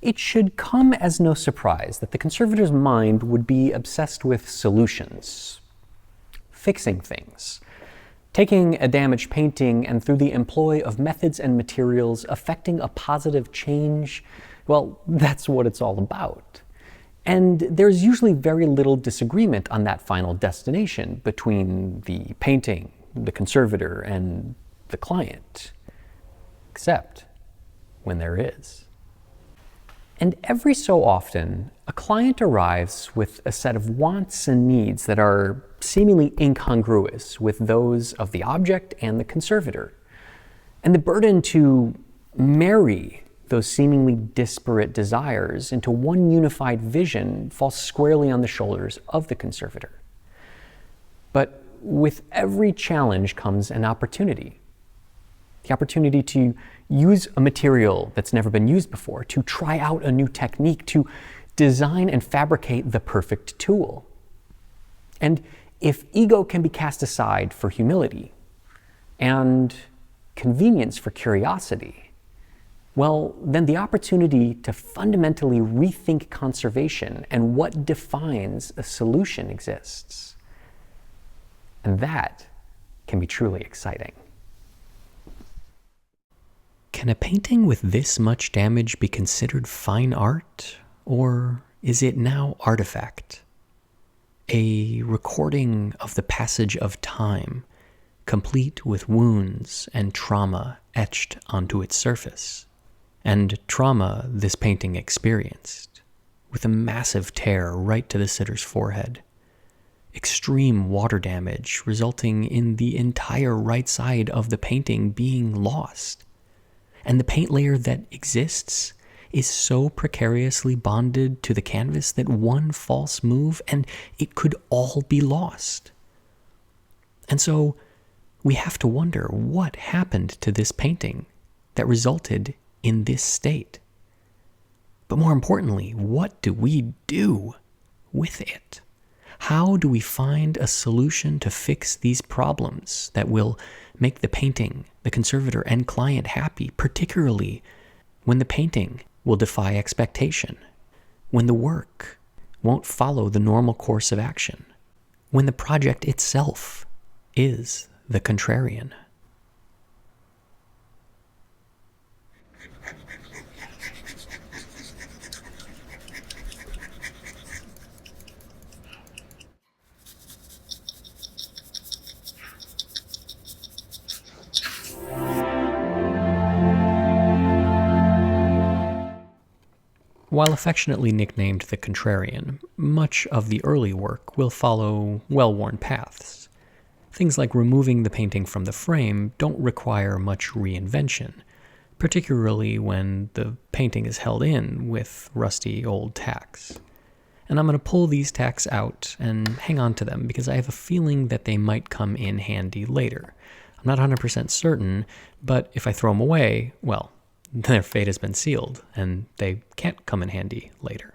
It should come as no surprise that the conservator's mind would be obsessed with solutions, fixing things, taking a damaged painting and through the employ of methods and materials affecting a positive change. Well, that's what it's all about. And there's usually very little disagreement on that final destination between the painting, the conservator, and the client, except when there is. And every so often, a client arrives with a set of wants and needs that are seemingly incongruous with those of the object and the conservator. And the burden to marry those seemingly disparate desires into one unified vision falls squarely on the shoulders of the conservator. But with every challenge comes an opportunity. The opportunity to use a material that's never been used before, to try out a new technique, to design and fabricate the perfect tool. And if ego can be cast aside for humility and convenience for curiosity, well, then the opportunity to fundamentally rethink conservation and what defines a solution exists. And that can be truly exciting. Can a painting with this much damage be considered fine art? Or is it now artifact? A recording of the passage of time, complete with wounds and trauma etched onto its surface. And trauma this painting experienced, with a massive tear right to the sitter's forehead. Extreme water damage resulting in the entire right side of the painting being lost. And the paint layer that exists is so precariously bonded to the canvas that one false move and it could all be lost. And so we have to wonder what happened to this painting that resulted in this state. But more importantly, what do we do with it? How do we find a solution to fix these problems that will make the painting, the conservator, and client happy, particularly when the painting will defy expectation, when the work won't follow the normal course of action, when the project itself is the contrarian? While affectionately nicknamed the Contrarian, much of the early work will follow well-worn paths. Things like removing the painting from the frame don't require much reinvention, particularly when the painting is held in with rusty old tacks. And I'm going to pull these tacks out and hang on to them because I have a feeling that they might come in handy later. I'm not 100% certain, but if I throw them away, well, their fate has been sealed, and they can't come in handy later.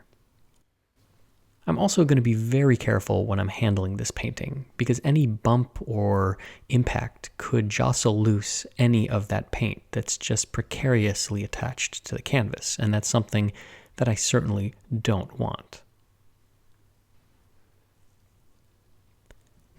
I'm also going to be very careful when I'm handling this painting, because any bump or impact could jostle loose any of that paint that's just precariously attached to the canvas, and that's something that I certainly don't want.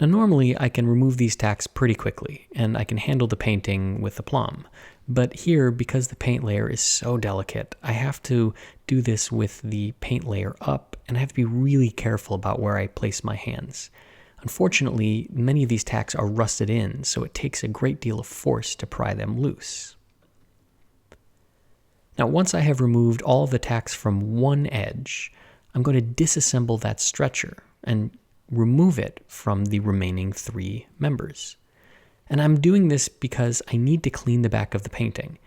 Now normally I can remove these tacks pretty quickly, and I can handle the painting with aplomb. But here, because the paint layer is so delicate, I have to do this with the paint layer up, and I have to be really careful about where I place my hands. Unfortunately, many of these tacks are rusted in, so it takes a great deal of force to pry them loose. Now, once I have removed all of the tacks from one edge, I'm going to disassemble that stretcher and remove it from the remaining three members. And I'm doing this because I need to clean the back of the painting.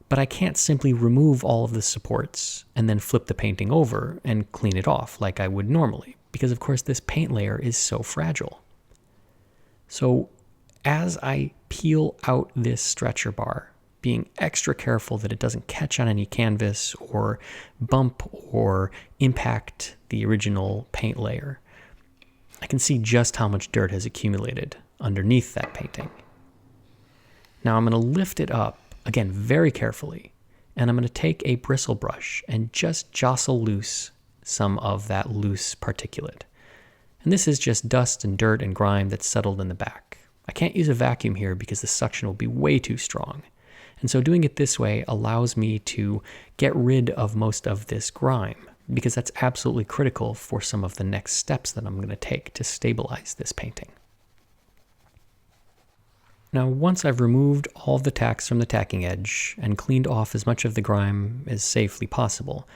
But I can't simply remove all of the supports and then flip the painting over and clean it off like I would normally, because of course this paint layer is so fragile. So as I peel out this stretcher bar, being extra careful that it doesn't catch on any canvas or bump or impact the original paint layer, I can see just how much dirt has accumulated underneath that painting. Now I'm going to lift it up, again, very carefully, and I'm going to take a bristle brush and just jostle loose some of that loose particulate. And this is just dust and dirt and grime that's settled in the back. I can't use a vacuum here because the suction will be way too strong. And so doing it this way allows me to get rid of most of this grime, because that's absolutely critical for some of the next steps that I'm going to take to stabilize this painting. Now, once I've removed all of the tacks from the tacking edge and cleaned off as much of the grime as safely possible,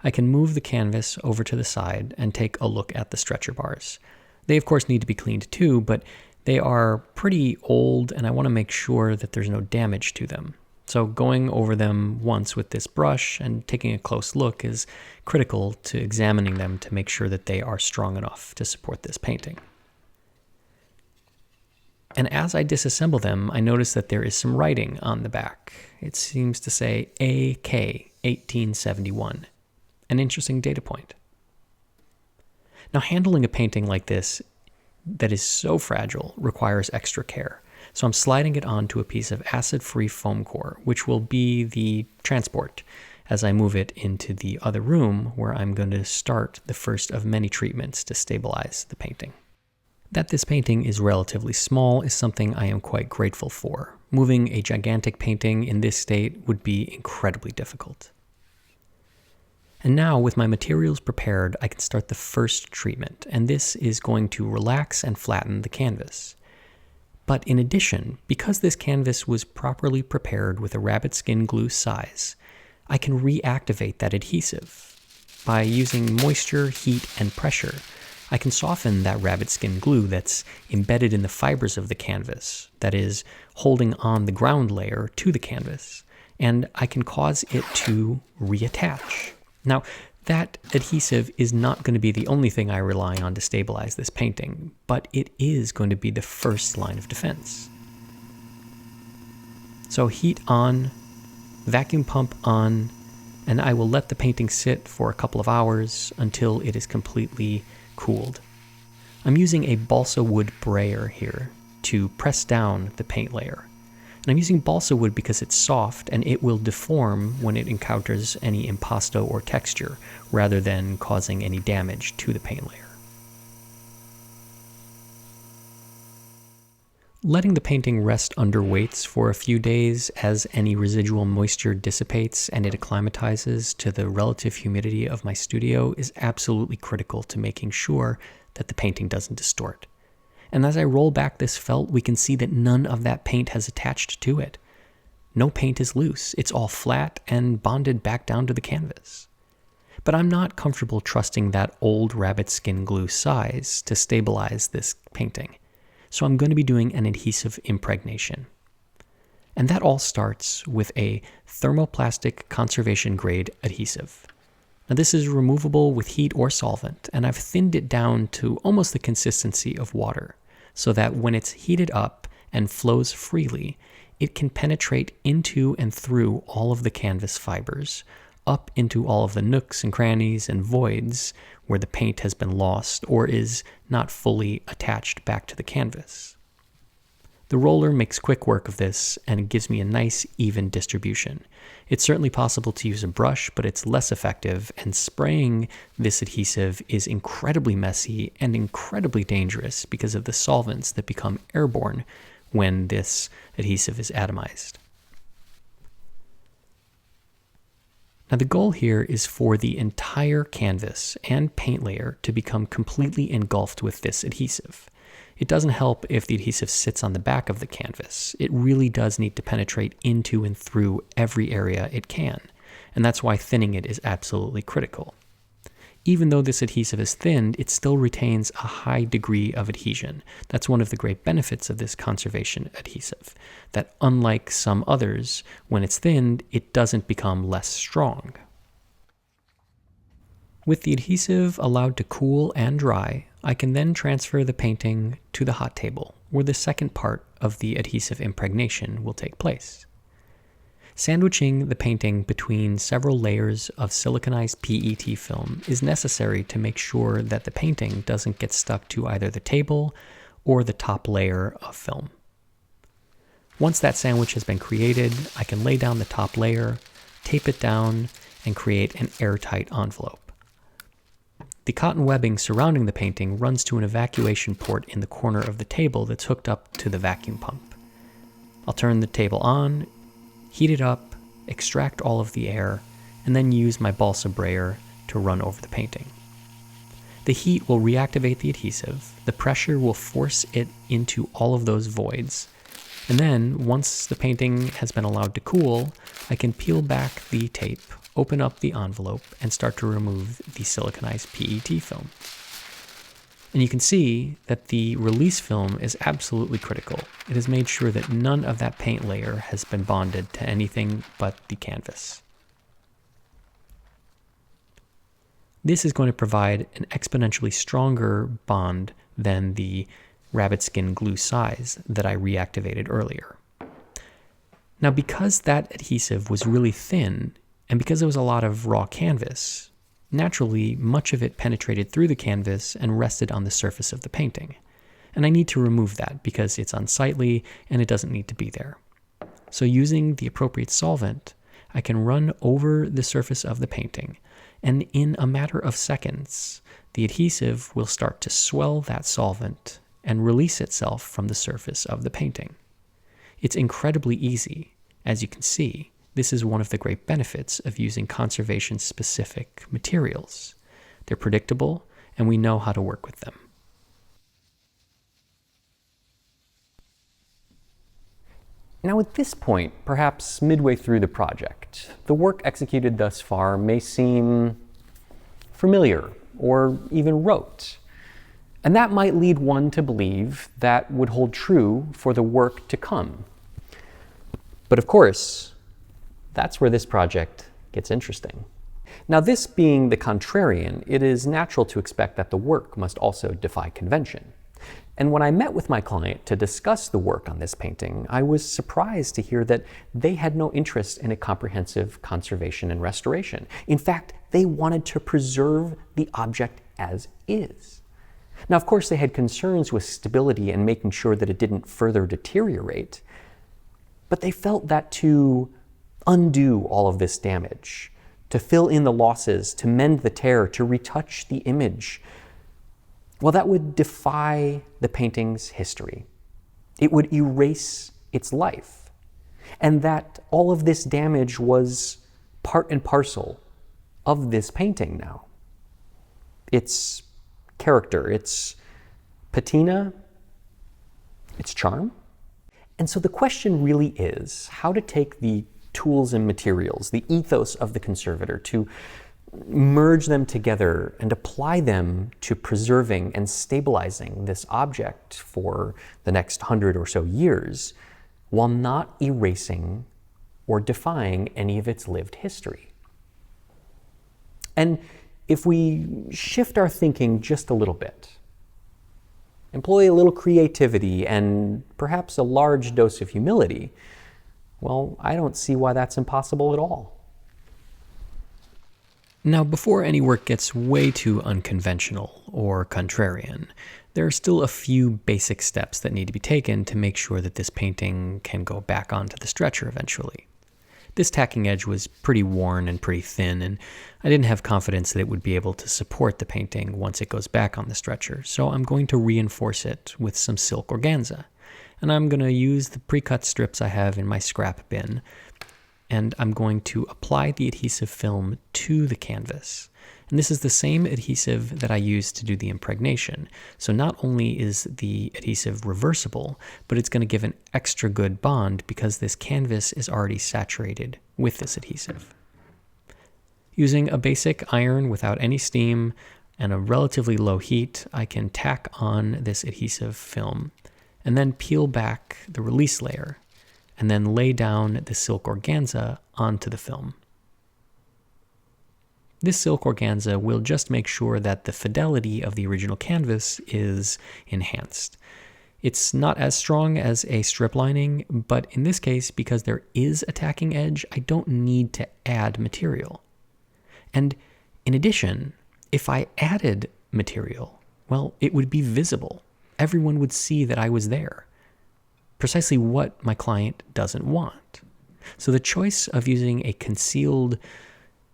I can move the canvas over to the side and take a look at the stretcher bars. They, of course, need to be cleaned too, but they are pretty old and I want to make sure that there's no damage to them. So going over them once with this brush and taking a close look is critical to examining them to make sure that they are strong enough to support this painting. And as I disassemble them, I notice that there is some writing on the back. It seems to say AK 1871, an interesting data point. Now, handling a painting like this that is so fragile requires extra care. So I'm sliding it onto a piece of acid-free foam core, which will be the transport as I move it into the other room where I'm going to start the first of many treatments to stabilize the painting. That this painting is relatively small is something I am quite grateful for. Moving a gigantic painting in this state would be incredibly difficult. And now, with my materials prepared, I can start the first treatment, and this is going to relax and flatten the canvas. But in addition, because this canvas was properly prepared with a rabbit skin glue size, I can reactivate that adhesive. By using moisture, heat, and pressure, I can soften that rabbit skin glue that's embedded in the fibers of the canvas, that is, holding on the ground layer to the canvas, and I can cause it to reattach. Now, that adhesive is not going to be the only thing I rely on to stabilize this painting, but it is going to be the first line of defense. So heat on, vacuum pump on, and I will let the painting sit for a couple of hours until it is completely cooled. I'm using a balsa wood brayer here to press down the paint layer. And I'm using balsa wood because it's soft and it will deform when it encounters any impasto or texture, rather than causing any damage to the paint layer. Letting the painting rest under weights for a few days as any residual moisture dissipates and it acclimatizes to the relative humidity of my studio is absolutely critical to making sure that the painting doesn't distort. And as I roll back this felt, we can see that none of that paint has attached to it. No paint is loose. It's all flat and bonded back down to the canvas. But I'm not comfortable trusting that old rabbit skin glue size to stabilize this painting. So I'm going to be doing an adhesive impregnation. And that all starts with a thermoplastic conservation grade adhesive. Now this is removable with heat or solvent, and I've thinned it down to almost the consistency of water, so that when it's heated up and flows freely, it can penetrate into and through all of the canvas fibers, up into all of the nooks and crannies and voids where the paint has been lost or is not fully attached back to the canvas. The roller makes quick work of this, and it gives me a nice, even distribution. It's certainly possible to use a brush, but it's less effective, and spraying this adhesive is incredibly messy and incredibly dangerous because of the solvents that become airborne when this adhesive is atomized. Now the goal here is for the entire canvas and paint layer to become completely engulfed with this adhesive. It doesn't help if the adhesive sits on the back of the canvas. It really does need to penetrate into and through every area it can, and that's why thinning it is absolutely critical. Even though this adhesive is thinned, it still retains a high degree of adhesion. That's one of the great benefits of this conservation adhesive, that unlike some others, when it's thinned, it doesn't become less strong. With the adhesive allowed to cool and dry, I can then transfer the painting to the hot table, where the second part of the adhesive impregnation will take place. Sandwiching the painting between several layers of siliconized PET film is necessary to make sure that the painting doesn't get stuck to either the table or the top layer of film. Once that sandwich has been created, I can lay down the top layer, tape it down, and create an airtight envelope. The cotton webbing surrounding the painting runs to an evacuation port in the corner of the table that's hooked up to the vacuum pump. I'll turn the table on, heat it up, extract all of the air, and then use my balsa brayer to run over the painting. The heat will reactivate the adhesive, the pressure will force it into all of those voids, and then, once the painting has been allowed to cool, I can peel back the tape, open up the envelope, and start to remove the siliconized PET film. And you can see that the release film is absolutely critical. It has made sure that none of that paint layer has been bonded to anything but the canvas. This is going to provide an exponentially stronger bond than the rabbit skin glue size that I reactivated earlier. Now, because that adhesive was really thin, and because there was a lot of raw canvas, naturally, much of it penetrated through the canvas and rested on the surface of the painting. And I need to remove that because it's unsightly and it doesn't need to be there. So using the appropriate solvent, I can run over the surface of the painting, and in a matter of seconds, the adhesive will start to swell that solvent and release itself from the surface of the painting. It's incredibly easy. As you can see, this is one of the great benefits of using conservation-specific materials. They're predictable, and we know how to work with them. Now at this point, perhaps midway through the project, the work executed thus far may seem familiar or even rote. And that might lead one to believe that would hold true for the work to come. But of course, that's where this project gets interesting. Now, this being the Contrarian, it is natural to expect that the work must also defy convention. And when I met with my client to discuss the work on this painting, I was surprised to hear that they had no interest in a comprehensive conservation and restoration. In fact, they wanted to preserve the object as is. Now, of course, they had concerns with stability and making sure that it didn't further deteriorate, but they felt that to undo all of this damage, to fill in the losses, to mend the tear, to retouch the image, well, that would defy the painting's history. It would erase its life, and that all of this damage was part and parcel of this painting now. Its character, its patina, its charm. And so the question really is how to take the tools and materials, the ethos of the conservator, to merge them together and apply them to preserving and stabilizing this object for the next 100 or so years, while not erasing or defying any of its lived history. And if we shift our thinking just a little bit, employ a little creativity and perhaps a large dose of humility, well, I don't see why that's impossible at all. Now, before any work gets way too unconventional or contrarian, there are still a few basic steps that need to be taken to make sure that this painting can go back onto the stretcher eventually. This tacking edge was pretty worn and pretty thin, and I didn't have confidence that it would be able to support the painting once it goes back on the stretcher, so I'm going to reinforce it with some silk organza. And I'm going to use the pre-cut strips I have in my scrap bin, and I'm going to apply the adhesive film to the canvas. And this is the same adhesive that I used to do the impregnation. So not only is the adhesive reversible, but it's going to give an extra good bond because this canvas is already saturated with this adhesive. Using a basic iron without any steam and a relatively low heat, I can tack on this adhesive film and then peel back the release layer and then lay down the silk organza onto the film. This silk organza will just make sure that the fidelity of the original canvas is enhanced. It's not as strong as a strip lining, but in this case, because there is a tacking edge, I don't need to add material. And in addition, if I added material, well, it would be visible. Everyone would see that I was there. Precisely what my client doesn't want. So the choice of using a concealed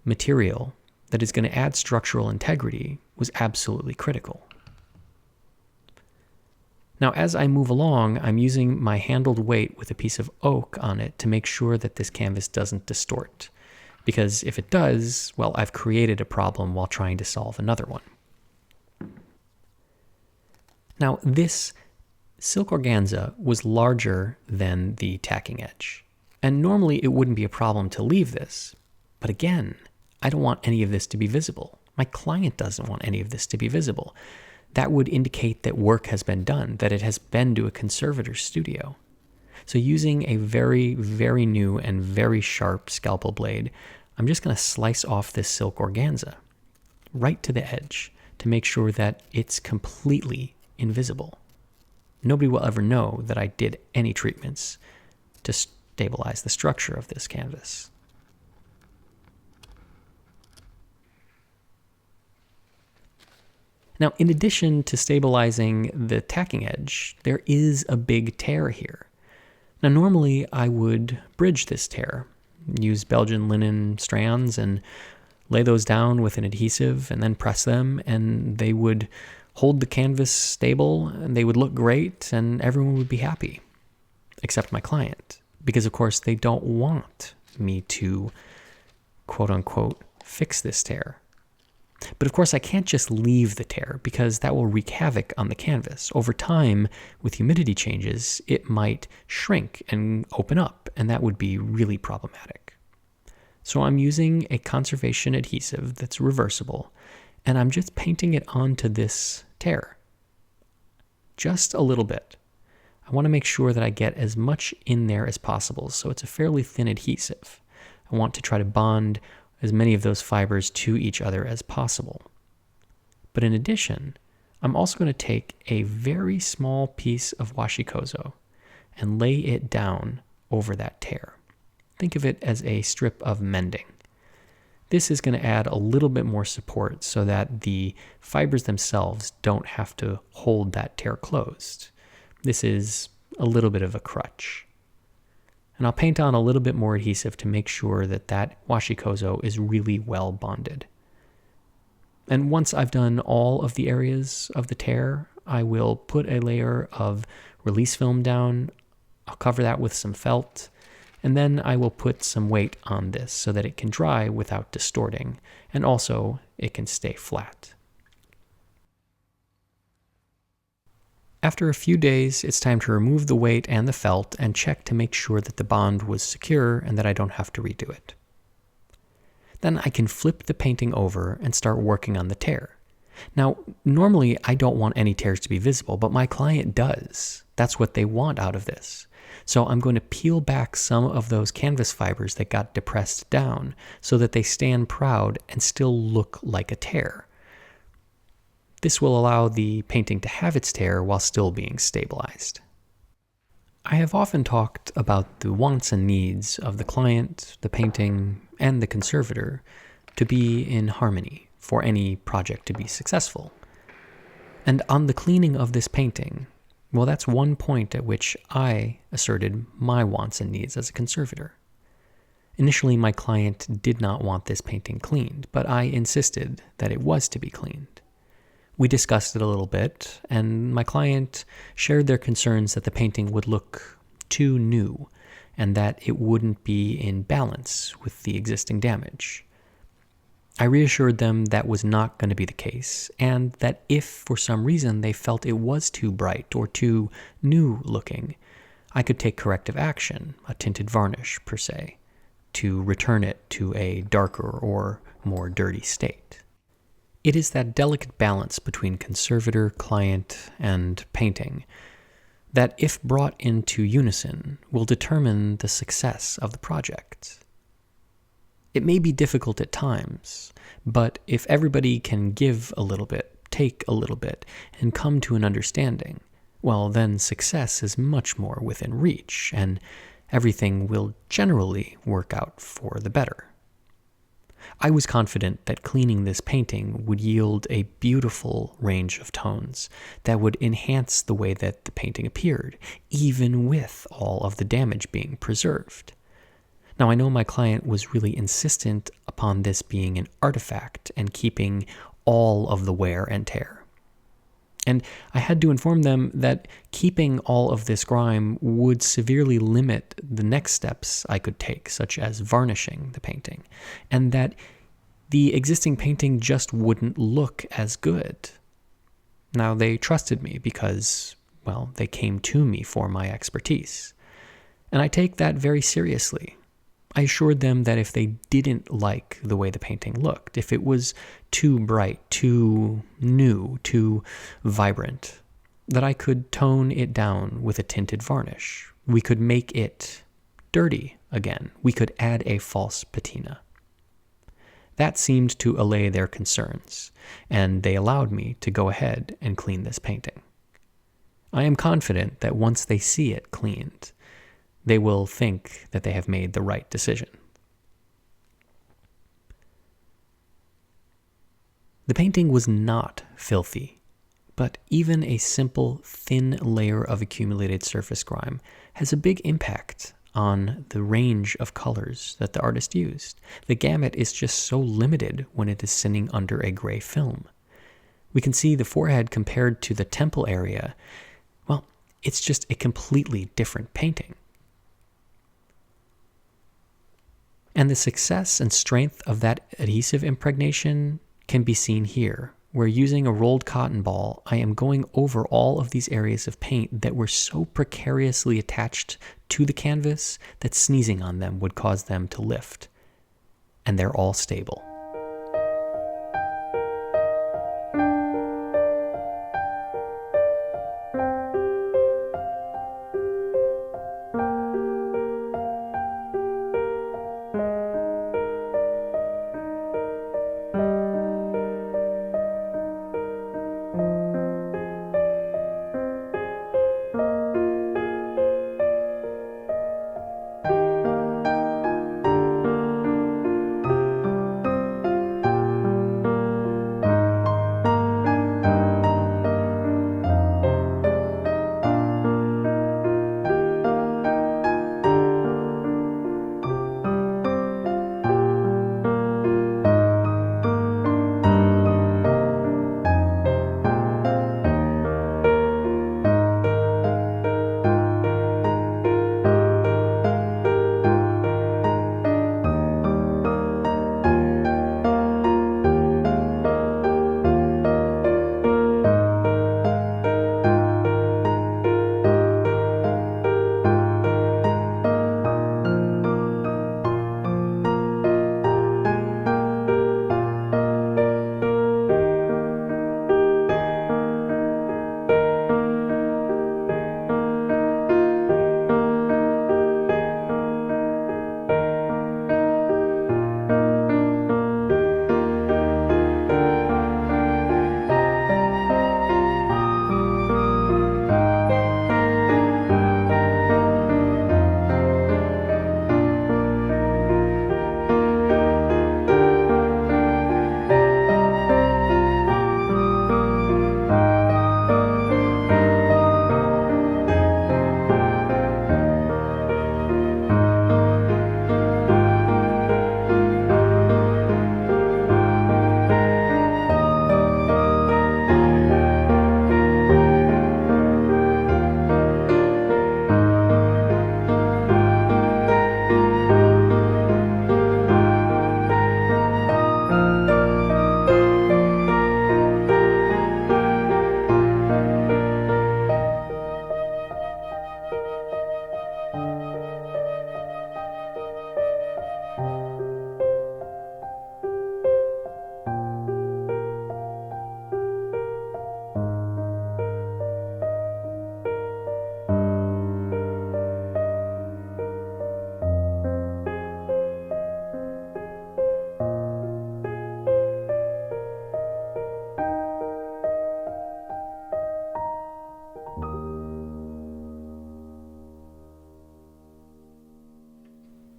material that is going to add structural integrity was absolutely critical. Now, as I move along, I'm using my handled weight with a piece of oak on it to make sure that this canvas doesn't distort. Because if it does, well, I've created a problem while trying to solve another one. Now, this silk organza was larger than the tacking edge. And normally it wouldn't be a problem to leave this. But again, I don't want any of this to be visible. My client doesn't want any of this to be visible. That would indicate that work has been done, that it has been to a conservator's studio. So using a very, very new and very sharp scalpel blade, I'm just going to slice off this silk organza right to the edge to make sure that it's completely invisible. Nobody will ever know that I did any treatments to stabilize the structure of this canvas. Now, in addition to stabilizing the tacking edge, there is a big tear here. Now, normally I would bridge this tear, use Belgian linen strands and lay those down with an adhesive and then press them, and they would hold the canvas stable and they would look great and everyone would be happy, except my client, because of course they don't want me to quote unquote fix this tear. But of course I can't just leave the tear because that will wreak havoc on the canvas. Over time, with humidity changes, it might shrink and open up, and that would be really problematic. So I'm using a conservation adhesive that's reversible, and I'm just painting it onto this tear. Just a little bit. I want to make sure that I get as much in there as possible, so it's a fairly thin adhesive. I want to try to bond as many of those fibers to each other as possible. But in addition, I'm also going to take a very small piece of washikozo and lay it down over that tear. Think of it as a strip of mending. This is going to add a little bit more support so that the fibers themselves don't have to hold that tear closed. This is a little bit of a crutch. And I'll paint on a little bit more adhesive to make sure that that washikozo is really well bonded. And once I've done all of the areas of the tear, I will put a layer of release film down. I'll cover that with some felt, and then I will put some weight on this so that it can dry without distorting, and also it can stay flat. After a few days, it's time to remove the weight and the felt and check to make sure that the bond was secure and that I don't have to redo it. Then I can flip the painting over and start working on the tear. Now, normally I don't want any tears to be visible, but my client does. That's what they want out of this. So I'm going to peel back some of those canvas fibers that got depressed down so that they stand proud and still look like a tear. This will allow the painting to have its tear while still being stabilized. I have often talked about the wants and needs of the client, the painting, and the conservator to be in harmony for any project to be successful. And on the cleaning of this painting, well, that's one point at which I asserted my wants and needs as a conservator. Initially, my client did not want this painting cleaned, but I insisted that it was to be cleaned. We discussed it a little bit, and my client shared their concerns that the painting would look too new and that it wouldn't be in balance with the existing damage. I reassured them that was not going to be the case, and that if for some reason they felt it was too bright or too new looking, I could take corrective action, a tinted varnish per se, to return it to a darker or more dirty state. It is that delicate balance between conservator, client, and painting that, if brought into unison, will determine the success of the project. It may be difficult at times, but if everybody can give a little bit, take a little bit, and come to an understanding, well, then success is much more within reach, and everything will generally work out for the better. I was confident that cleaning this painting would yield a beautiful range of tones that would enhance the way that the painting appeared, even with all of the damage being preserved. Now, I know my client was really insistent upon this being an artifact and keeping all of the wear and tear. And I had to inform them that keeping all of this grime would severely limit the next steps I could take, such as varnishing the painting, and that the existing painting just wouldn't look as good. Now, they trusted me because, well, they came to me for my expertise. And I take that very seriously. I assured them that if they didn't like the way the painting looked, if it was too bright, too new, too vibrant, that I could tone it down with a tinted varnish. We could make it dirty again. We could add a false patina. That seemed to allay their concerns, and they allowed me to go ahead and clean this painting. I am confident that once they see it cleaned, they will think that they have made the right decision. The painting was not filthy, but even a simple thin layer of accumulated surface grime has a big impact on the range of colors that the artist used. The gamut is just so limited when it is sitting under a gray film. We can see the forehead compared to the temple area. Well, it's just a completely different painting. And the success and strength of that adhesive impregnation can be seen here, where using a rolled cotton ball, I am going over all of these areas of paint that were so precariously attached to the canvas that sneezing on them would cause them to lift. And they're all stable.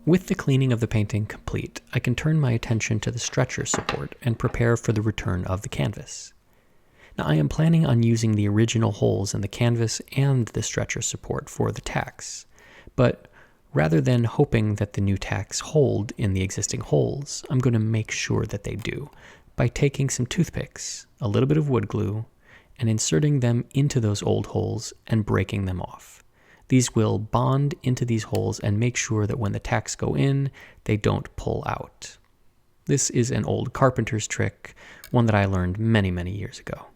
With the cleaning of the painting complete, I can turn my attention to the stretcher support and prepare for the return of the canvas. Now, I am planning on using the original holes in the canvas and the stretcher support for the tacks, but Rather than hoping that the new tacks hold in the existing holes, I'm going to make sure that they do by taking some toothpicks, a little bit of wood glue, and inserting them into those old holes and breaking them off. These will bond into these holes and make sure that when the tacks go in, they don't pull out. This is an old carpenter's trick, one that I learned many, many years ago.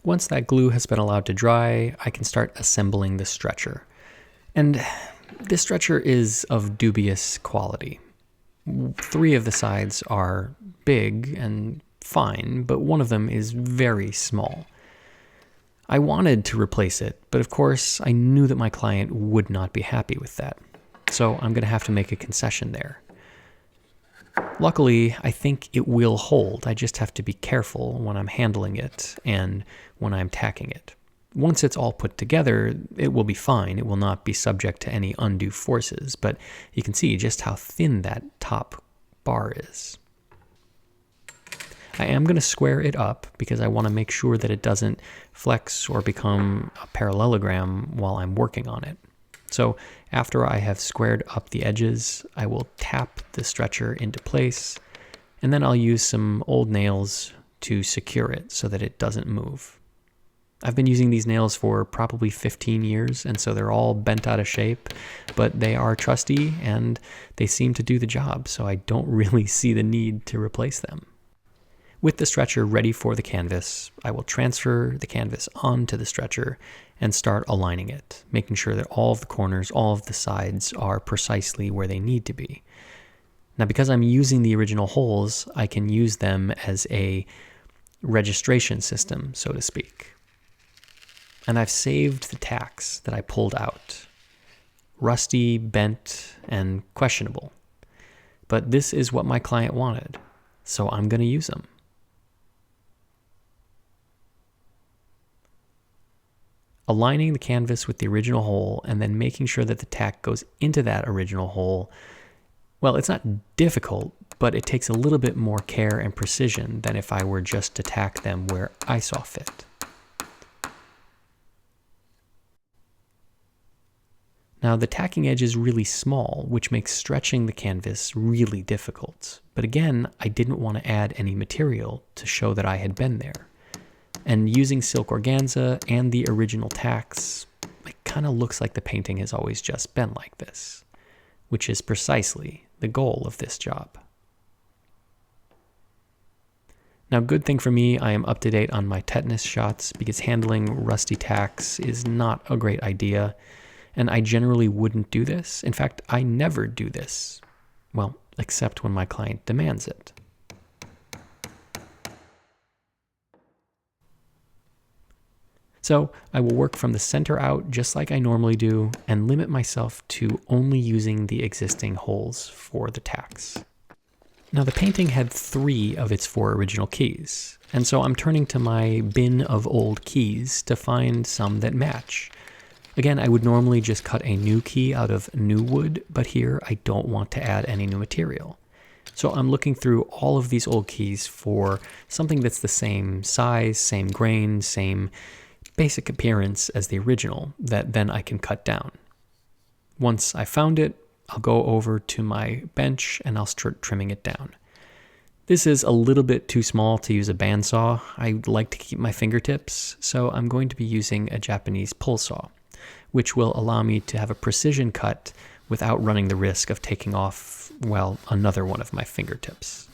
Once that glue has been allowed to dry, I can start assembling the stretcher. And this stretcher is of dubious quality. 3 of the sides are big and fine, but one of them is very small. I wanted to replace it, but of course I knew that my client would not be happy with that. So I'm going to have to make a concession there. Luckily, I think it will hold. I just have to be careful when I'm handling it and when I'm tacking it. Once it's all put together, it will be fine. It will not be subject to any undue forces, but you can see just how thin that top bar is. I am going to square it up because I want to make sure that it doesn't flex or become a parallelogram while I'm working on it. So after I have squared up the edges, I will tap the stretcher into place, and then I'll use some old nails to secure it so that it doesn't move. I've been using these nails for probably 15 years, and so they're all bent out of shape, but they are trusty and they seem to do the job, so I don't really see the need to replace them. With the stretcher ready for the canvas, I will transfer the canvas onto the stretcher and start aligning it, making sure that all of the corners, all of the sides are precisely where they need to be. Now, because I'm using the original holes, I can use them as a registration system, so to speak. And I've saved the tacks that I pulled out. Rusty, bent, and questionable. But this is what my client wanted, so I'm going to use them. Aligning the canvas with the original hole and then making sure that the tack goes into that original hole, well, it's not difficult, but it takes a little bit more care and precision than if I were just to tack them where I saw fit. Now, the tacking edge is really small, which makes stretching the canvas really difficult. But again, I didn't want to add any material to show that I had been there. And using silk organza and the original tacks, it kind of looks like the painting has always just been like this, which is precisely the goal of this job. Now, good thing for me, I am up to date on my tetanus shots because handling rusty tacks is not a great idea. And I generally wouldn't do this. In fact, I never do this. Well, except when my client demands it. So I will work from the center out just like I normally do and limit myself to only using the existing holes for the tacks. Now the painting had 3 of its 4 original keys, and so I'm turning to my bin of old keys to find some that match. Again, I would normally just cut a new key out of new wood, but here I don't want to add any new material. So I'm looking through all of these old keys for something that's the same size, same grain, same basic appearance as the original that then I can cut down. Once I found it, I'll go over to my bench and I'll start trimming it down. This is a little bit too small to use a bandsaw. I like to keep my fingertips, so I'm going to be using a Japanese pull saw, which will allow me to have a precision cut without running the risk of taking off, well, another one of my fingertips.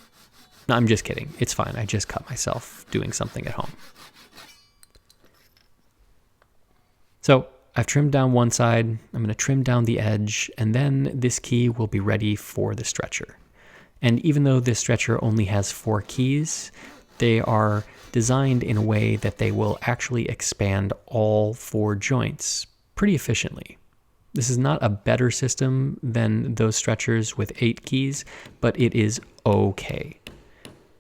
No, I'm just kidding. It's fine. I just cut myself doing something at home. So I've trimmed down one side. I'm going to trim down the edge, and then this key will be ready for the stretcher. And even though this stretcher only has 4 keys, they are designed in a way that they will actually expand all 4 joints pretty efficiently. This is not a better system than those stretchers with 8 keys, but it is okay.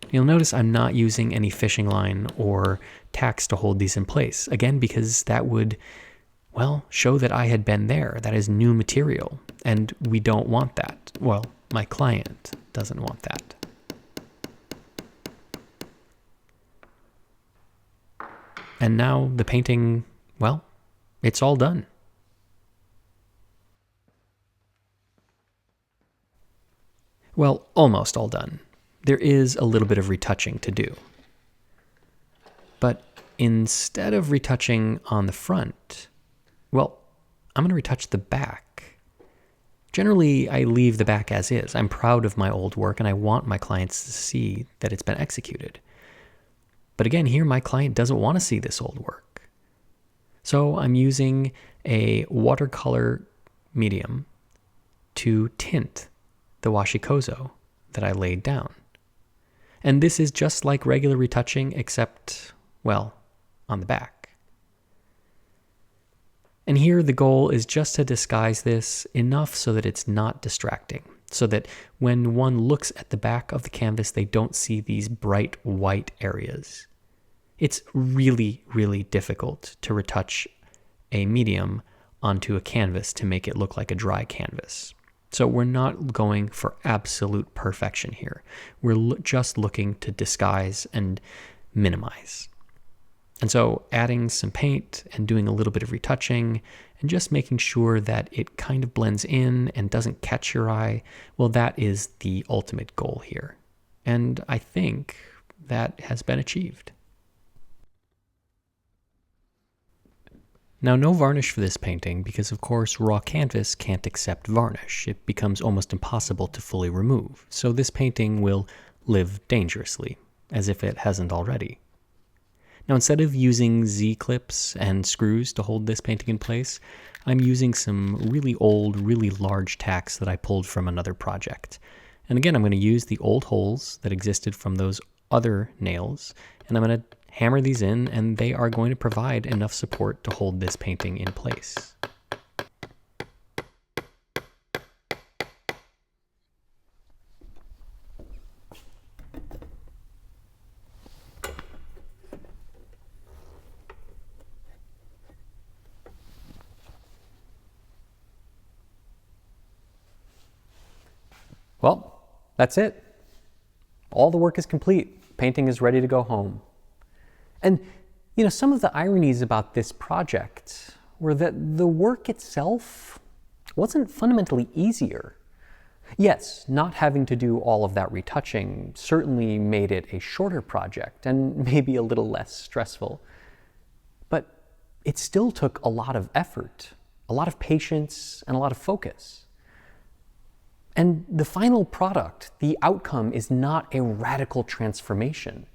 You'll notice I'm not using any fishing line or tacks to hold these in place, again, because that would, well, show that I had been there. That is new material, and we don't want that. Well, my client doesn't want that. And now the painting, well, it's all done. Well, almost all done. There is a little bit of retouching to do. But instead of retouching on the front, well, I'm going to retouch the back. Generally, I leave the back as is. I'm proud of my old work and I want my clients to see that it's been executed. But again, here my client doesn't want to see this old work. So I'm using a watercolor medium to tint the washikozo that I laid down. And this is just like regular retouching, except, well, on the back. And here the goal is just to disguise this enough so that it's not distracting, so that when one looks at the back of the canvas, they don't see these bright white areas. It's really, really difficult to retouch a medium onto a canvas to make it look like a dry canvas. So we're not going for absolute perfection here. We're just looking to disguise and minimize. And so adding some paint and doing a little bit of retouching and just making sure that it kind of blends in and doesn't catch your eye, well, that is the ultimate goal here. And I think that has been achieved. Now, no varnish for this painting because, of course, raw canvas can't accept varnish. It becomes almost impossible to fully remove. So this painting will live dangerously, as if it hasn't already. Now, instead of using Z-clips and screws to hold this painting in place, I'm using some really old, really large tacks that I pulled from another project. And again, I'm going to use the old holes that existed from those other nails, and I'm going to hammer these in, and they are going to provide enough support to hold this painting in place. Well, that's it. All the work is complete. Painting is ready to go home. And, some of the ironies about this project were that the work itself wasn't fundamentally easier. Yes, not having to do all of that retouching certainly made it a shorter project and maybe a little less stressful. But it still took a lot of effort, a lot of patience, and a lot of focus. And the final product, the outcome, is not a radical transformation.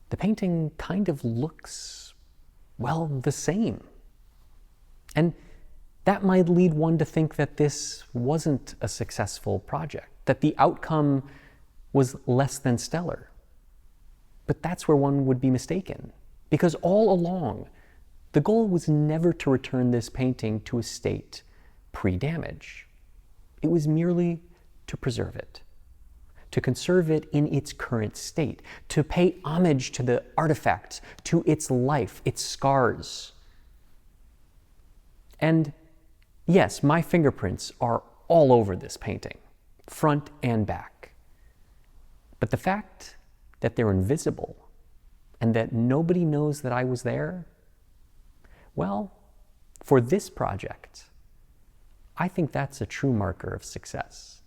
The painting kind of looks, well, the same. And that might lead one to think that this wasn't a successful project, that the outcome was less than stellar. But that's where one would be mistaken, because all along, the goal was never to return this painting to a state pre-damage. It was merely to preserve it, to conserve it in its current state, to pay homage to the artifact, to its life, its scars. And yes, my fingerprints are all over this painting, front and back. But the fact that they're invisible and that nobody knows that I was there, well, for this project, I think that's a true marker of success.